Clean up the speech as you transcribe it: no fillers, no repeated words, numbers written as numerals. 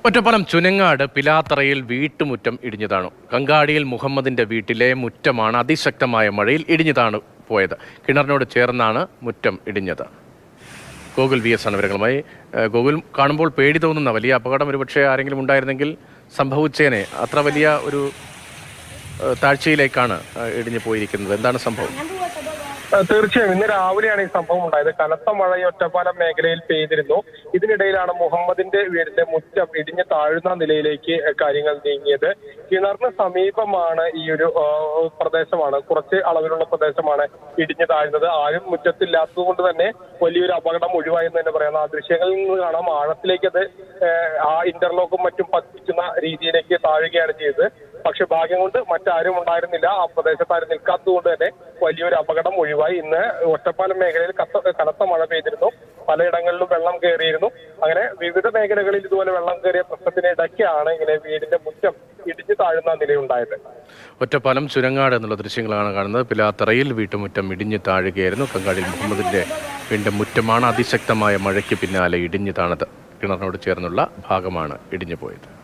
ഒറ്റപ്പാലം ചുനങ്ങാട് പിലാത്തറയിൽ വീട്ടുമുറ്റം ഇടിഞ്ഞതാണ്. കങ്കാടിയിൽ മുഹമ്മദിന്റെ വീട്ടിലെ മുറ്റമാണ് അതിശക്തമായ മഴയിൽ ഇടിഞ്ഞതാണ് പോയത്. കിണറിനോട് ചേർന്നാണ് മുറ്റം ഇടിഞ്ഞത്. ഗോകുൽ VS ആണ് വിവരങ്ങളുമായി. ഗോകുൽ, കാണുമ്പോൾ പേടി തോന്നുന്ന വലിയ അപകടം ഒരുപക്ഷെ ആരെങ്കിലും ഉണ്ടായിരുന്നെങ്കിൽ സംഭവിച്ചേനെ. അത്ര വലിയ ഒരു താഴ്ചയിലേക്കാണ് ഇടിഞ്ഞു പോയിരിക്കുന്നത്. എന്താണ് സംഭവം? തീർച്ചയായും ഇന്ന് രാവിലെയാണ് ഈ സംഭവം ഉണ്ടായത്. കനത്ത മഴ ഒറ്റപ്പാലം മേഖലയിൽ പെയ്തിരുന്നു. ഇതിനിടയിലാണ് മുഹമ്മദിന്റെ വീടിന്റെ മുറ്റം ഇടിഞ്ഞ് താഴ്ന്ന നിലയിലേക്ക് കാര്യങ്ങൾ നീങ്ങിയത്. കിണറിന് സമീപമാണ് ഈ ഒരു പ്രദേശമാണ്, കുറച്ച് അളവിലുള്ള പ്രദേശമാണ് ഇടിഞ്ഞു താഴ്ന്നത്. ആരും മുറ്റത്തില്ലാത്തത് കൊണ്ട് തന്നെ വലിയൊരു അപകടം ഒഴിവായെന്ന് തന്നെ പറയാം. ആ ദൃശ്യങ്ങളിൽ നിന്ന് കാണാം, ആഴത്തിലേക്ക് അത് ആ ഇന്റർലോക്കും മറ്റും പതിക്കുന്ന രീതിയിലേക്ക് താഴുകയാണ് ചെയ്തത്. പക്ഷെ ഭാഗ്യം കൊണ്ട് മറ്റാരും ഉണ്ടായിരുന്നില്ല. ആ പ്രദേശത്ത് ആരും നിൽക്കാത്തത് കൊണ്ട് തന്നെ വലിയൊരു അപകടം ഒഴിവായി. ഇന്ന് ഒറ്റപ്പാലം മേഖലയിൽ കനത്ത മഴ പെയ്തിരുന്നു. പലയിടങ്ങളിലും വെള്ളം കയറിയിരുന്നു. അങ്ങനെ വിവിധ മേഖലകളിൽ ഇതുപോലെ വെള്ളം കയറിയ പ്രശ്നത്തിനിടയ്ക്കാണ് ഇങ്ങനെ വീടിന്റെ മുറ്റം ഇടിഞ്ഞു താഴുന്ന നിലയുണ്ടായത്. ഒറ്റപ്പാലം ചുരങ്ങാട് എന്നുള്ള ദൃശ്യങ്ങളാണ് കാണുന്നത്. പിലാത്തറയിൽ വീട്ടുമുറ്റം ഇടിഞ്ഞു താഴുകയായിരുന്നു. കങ്കാടിയിൽ മുഹമ്മദിന്റെ വീടിന്റെ മുറ്റമാണ് അതിശക്തമായ മഴയ്ക്ക് പിന്നാലെ ഇടിഞ്ഞു താണത്. കിണറിനോട് ചേർന്നുള്ള ഭാഗമാണ് ഇടിഞ്ഞു പോയത്.